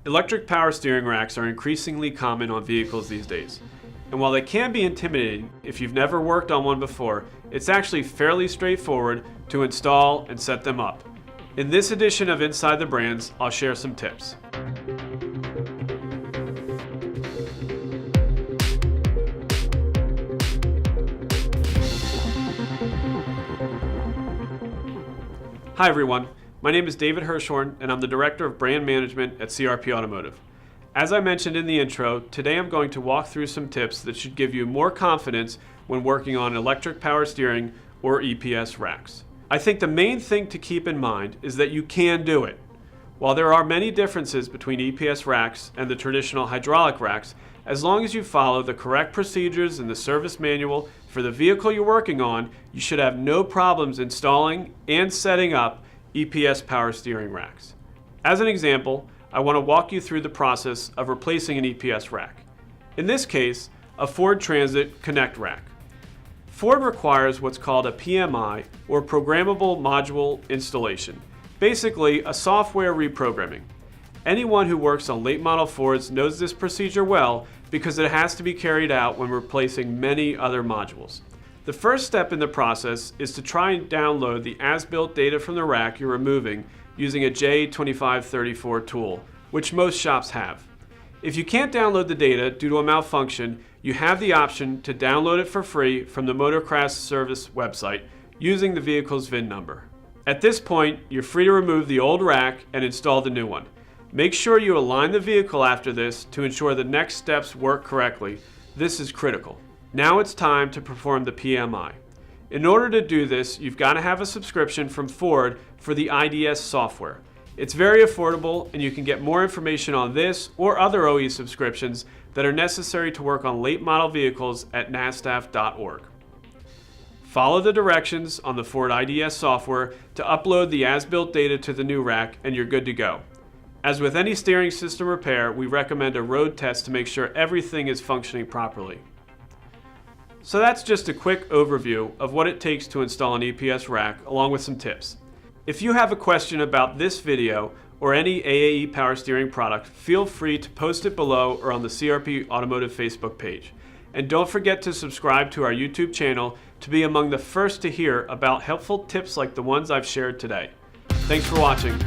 Electric power steering racks are increasingly common on vehicles these days. And while they can be intimidating if you've never worked on one before, it's actually fairly straightforward to install and set them up. In this edition of Inside the Brands, I'll share some tips. Hi everyone, my name is David Hirschhorn and I'm the Director of Brand Management at CRP Automotive. As I mentioned in the intro, today I'm going to walk through some tips that should give you more confidence when working on electric power steering or EPS racks. I think the main thing to keep in mind is that you can do it. While there are many differences between EPS racks and the traditional hydraulic racks, as long as you follow the correct procedures in the service manual for the vehicle you're working on, you should have no problems installing and setting up EPS power steering racks. As an example, I want to walk you through the process of replacing an EPS rack. In this case, a Ford Transit Connect rack. Ford requires what's called a PMI, or Programmable Module Installation, basically a software reprogramming. Anyone who works on late model Fords knows this procedure well because it has to be carried out when replacing many other modules. The first step in the process is to try and download the as-built data from the rack you're removing using a J2534 tool, which most shops have. If you can't download the data due to a malfunction, you have the option to download it for free from the Motorcraft Service website using the vehicle's VIN number. At this point, you're free to remove the old rack and install the new one. Make sure you align the vehicle after this to ensure the next steps work correctly. This is critical. Now it's time to perform the PMI. In order to do this, you've got to have a subscription from Ford for the IDS software. It's very affordable and you can get more information on this or other OE subscriptions that are necessary to work on late model vehicles at nastaff.org. Follow the directions on the Ford IDS software to upload the as-built data to the new rack and you're good to go. As with any steering system repair, we recommend a road test to make sure everything is functioning properly. So that's just a quick overview of what it takes to install an EPS rack along with some tips. If you have a question about this video or any AAE power steering product, feel free to post it below or on the CRP Automotive Facebook page. And don't forget to subscribe to our YouTube channel to be among the first to hear about helpful tips like the ones I've shared today. Thanks for watching.